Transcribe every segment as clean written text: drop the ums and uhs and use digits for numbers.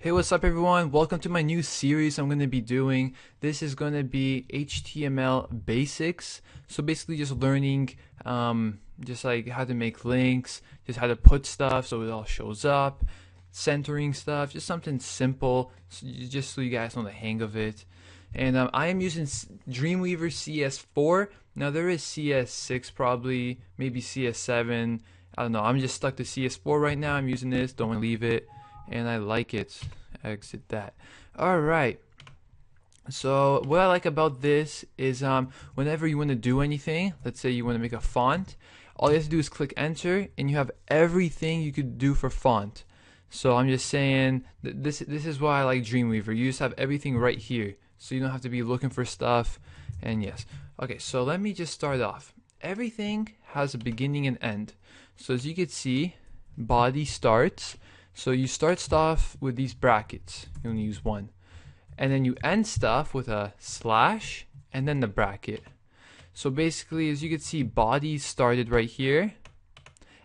Hey, what's up everyone? Welcome to my new series I'm going to be doing. This is going to be HTML basics. So basically just learning just like how to make links, just how to put stuff so it all shows up, centering stuff, just something simple just so you guys know the hang of it. And I am using Dreamweaver CS4. Now there is CS6 probably, maybe CS7. I don't know. I'm just stuck to CS4 right now. I'm using this. Don't want to leave it. And I like it. Exit that. Alright. So what I like about this is whenever you want to do anything, let's say you want to make a font, all you have to do is click enter and you have everything you could do for font. So I'm just saying this is why I like Dreamweaver. You just have everything right here. So you don't have to be looking for stuff. And yes. Okay, so let me just start off. Everything has a beginning and end. So as you can see, body starts. So you start stuff with these brackets. You only use one. And then you end stuff with a slash and then the bracket. So basically, as you can see, bodies started right here.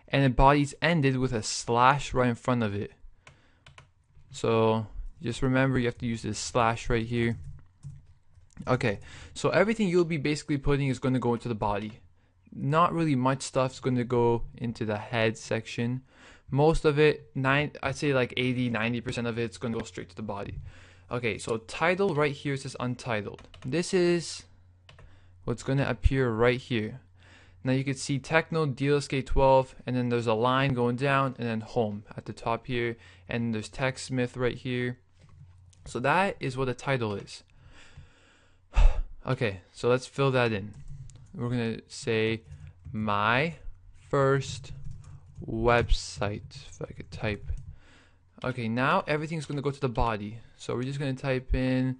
And then bodies ended with a slash right in front of it. So just remember you have to use this slash right here. Okay, so everything you'll be basically putting is going to go into the body. Not really much stuff is going to go into the head section. Most of it, I'd say like 80-90% of it's going to go straight to the body. Okay, so title right here says untitled. This is what's going to appear right here. Now you can see Techno, DLSK12, and then there's a line going down, and then home at the top here, and there's TechSmith right here. So that is what a title is. Okay, so let's fill that in. We're going to say my first website, if I could type. Okay, now everything's going to go to the body. So we're just going to type in,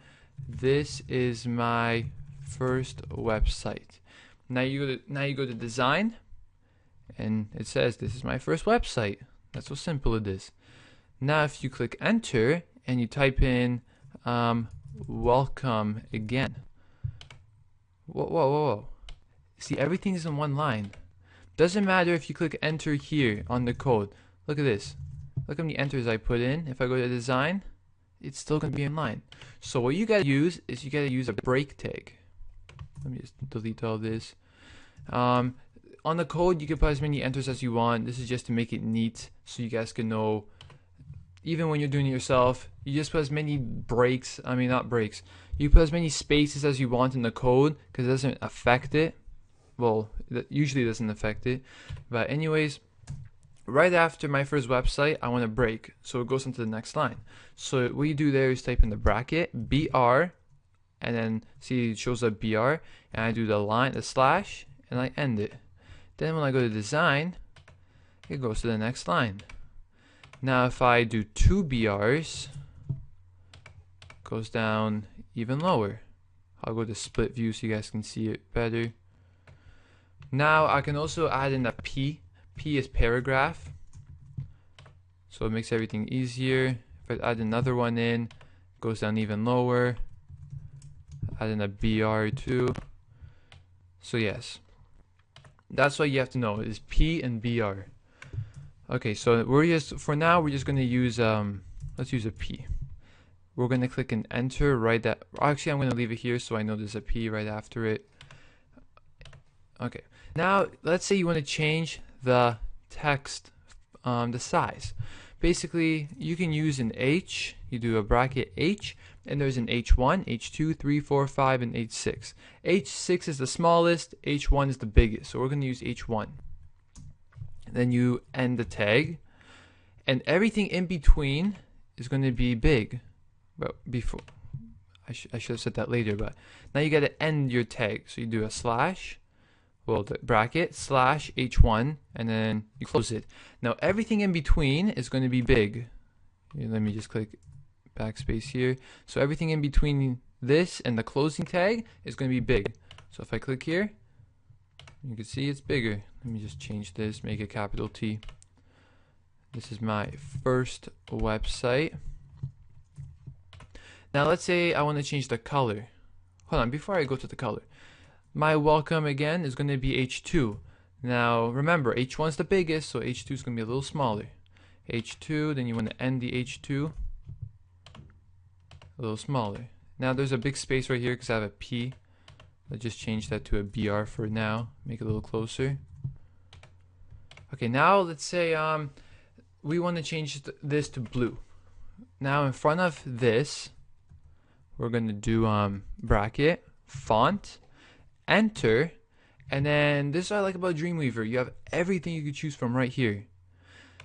this is my first website. Now you go to design, and it says this is my first website. That's how simple it is. Now if you click enter and you type in welcome again. Whoa. See, everything is in one line. Doesn't matter if you click enter here on the code. Look at this. Look how many enters I put in. If I go to design, it's still going to be in line. So what you got to use is you got to use a break tag. Let me just delete all this. On the code, you can put as many enters as you want. This is just to make it neat so you guys can know. Even when you're doing it yourself, you just put as many breaks. I mean, not breaks. You put as many spaces as you want in the code because it doesn't affect it. Well, that usually doesn't affect it. But anyways, right after my first website, I want to break. So it goes into the next line. So what you do there is type in the bracket, BR, and then see it shows up BR, and I do the line, the slash, and I end it. Then when I go to design, it goes to the next line. Now if I do two BRs, it goes down even lower. I'll go to split view so you guys can see it better. Now I can also add in a P. P is paragraph. So it makes everything easier. If I add another one in, it goes down even lower. Add in a BR too. So yes. That's what you have to know is P and BR. Okay, so we're just gonna use let's use a P. We're gonna click and enter right that actually I'm gonna leave it here so I know there's a P right after it. Okay, now let's say you want to change the text, the size. Basically, you can use an H. You do a bracket H, and there's an H1, H2, 3, 4, 5, and H6. H6 is the smallest, H1 is the biggest, so we're going to use H1. Then you end the tag, and everything in between is going to be big. But before, I should have said that later, but now you got to end your tag. So you do a slash, well, the bracket slash H1, and then you close it. Now everything in between is going to be big. Here, let me just click backspace here. So everything in between this and the closing tag is going to be big. So if I click here, you can see it's bigger. Let me just change this, make it capital T. This is my first website. Now let's say I want to change the color. Hold on, before I go to the color. My welcome again is going to be H2. Now remember, H1 is the biggest, so H2 is going to be a little smaller. H2, then you want to end the H2. a little smaller. Now there's a big space right here because I have a P. Let's just change that to a BR for now. Make it a little closer. Okay, now let's say we want to change this to blue. Now in front of this, we're going to do bracket, font, enter, and then this is what I like about Dreamweaver. You have everything you could choose from right here.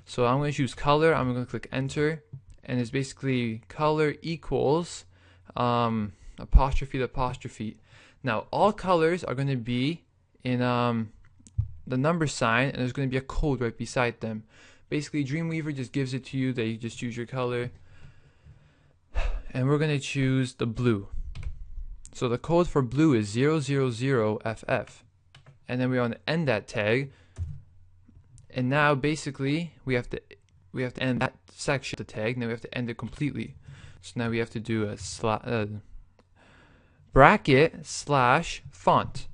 So I'm going to choose color. I'm going to click enter, and it's basically color equals apostrophe to apostrophe. Now all colors are going to be in the number sign, and there's going to be a code right beside them. Basically Dreamweaver just gives it to you that you just choose your color, and we're going to choose the blue. So the code for blue is 000FF, and then we want to end that tag, and now basically we have to end that section of the tag, and then we have to end it completely. So now we have to do a bracket slash font.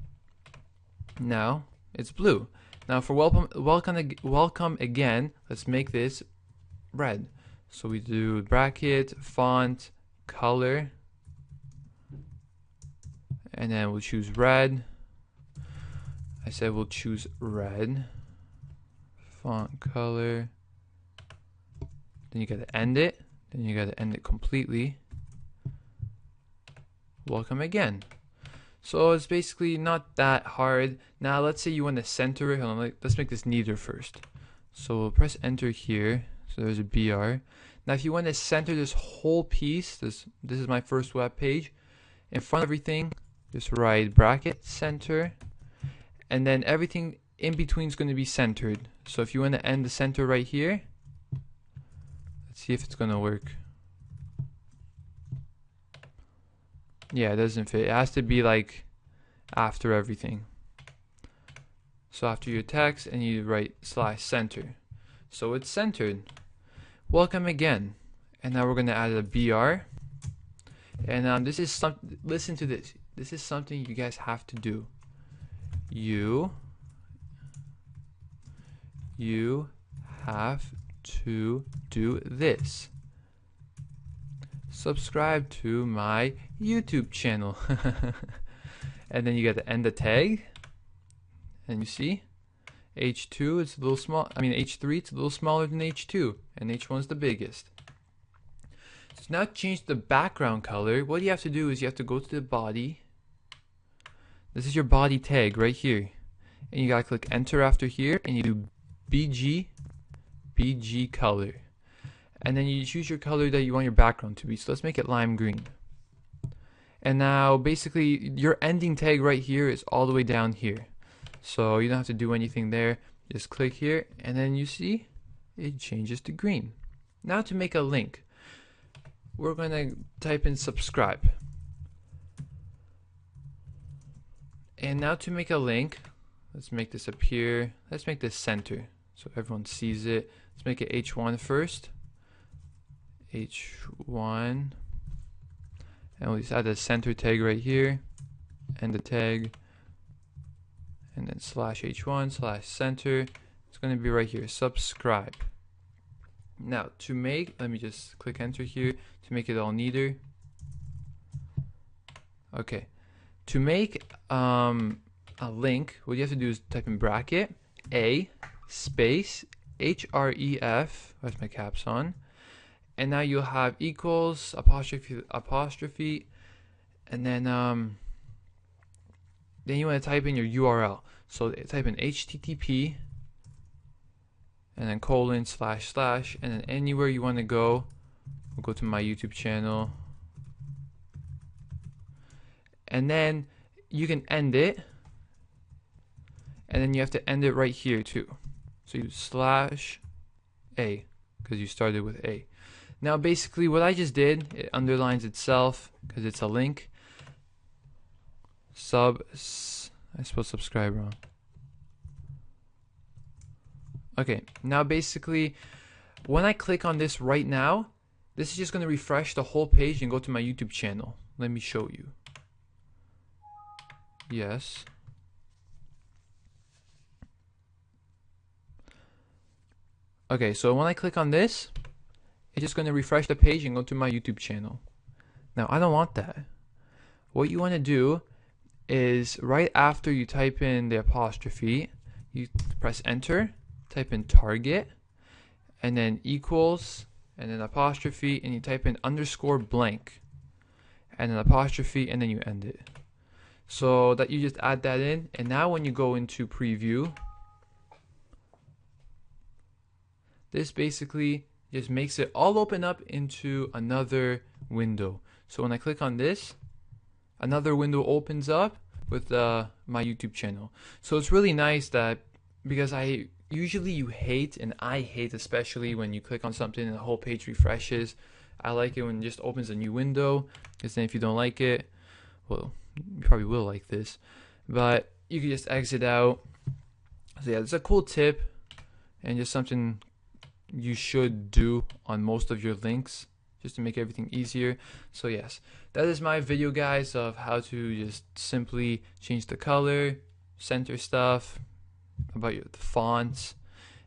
Now it's blue. Now for welcome again, let's make this red. So we do bracket, font, color, and then we'll choose red. I said we'll choose red, font, color, then you gotta end it, then you gotta end it completely. Welcome again. So it's basically not that hard. Now let's say you want to center it. Hold on, let's make this neater first. So we'll press enter here. So there's a BR. Now if you want to center this whole piece, this is my first web page. In front of everything, just write bracket center, and then everything in between is going to be centered. So if you want to end the center right here, let's see if it's going to work. Yeah, it doesn't fit. It has to be like after everything. So after your text, and you write /center. So it's centered. Welcome again. And now we're going to add a BR. And this is something, listen to this. This is something you guys have to do. You have to do this. Subscribe to my YouTube channel. And then you got to end the tag, and you see H2 it's a little small, H3 it's a little smaller than H2, and H1 is the biggest. So now to change the background color, what you have to do is you have to go to the body. This is your body tag right here, and you gotta click enter after here, and you do BG color. And then you choose your color that you want your background to be. So let's make it lime green. And now basically your ending tag right here is all the way down here. So you don't have to do anything there. Just click here, and then you see it changes to green. Now to make a link, we're going to type in subscribe. And now to make a link, let's make this appear. Let's make this center so everyone sees it. Let's make it H1 first. H1, and we'll just add a center tag right here, and the tag, and then /H1/center. It's going to be right here, subscribe. Now to make, let me just click enter here to make it all neater. Okay, to make a link, what you have to do is type in bracket A space href, where's my caps on, and now you'll have equals apostrophe, and then you want to type in your URL. So type in HTTP, and then :// and then anywhere you want to go. We'll go to my YouTube channel, and then you can end it, and then you have to end it right here too. So you /A because you started with A. Now basically what I just did, it underlines itself because it's a link. I spelled subscribe wrong. Okay, now basically when I click on this right now, this is just going to refresh the whole page and go to my YouTube channel. Let me show you. Yes. Okay, so when I click on this, it's just going to refresh the page and go to my YouTube channel. Now I don't want that. What you want to do is right after you type in the apostrophe, you press enter, type in target, and then equals, and then apostrophe, and you type in underscore blank, and then apostrophe, and then you end it. So that you just add that in, and now when you go into preview, this basically just makes it all open up into another window. So when I click on this, another window opens up with my YouTube channel. So it's really nice that, because usually you hate, and I hate especially when you click on something and the whole page refreshes. I like it when it just opens a new window, because then if you don't like it, well, you probably will like this, but you can just exit out. So yeah, it's a cool tip and just something you should do on most of your links, just to make everything easier. So yes, that is my video, guys, of how to just simply change the color, center stuff, about the fonts.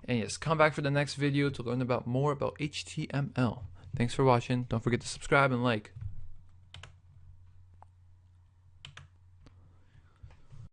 And yes, come back for the next video to learn about more about HTML. Thanks for watching. Don't forget to subscribe and like.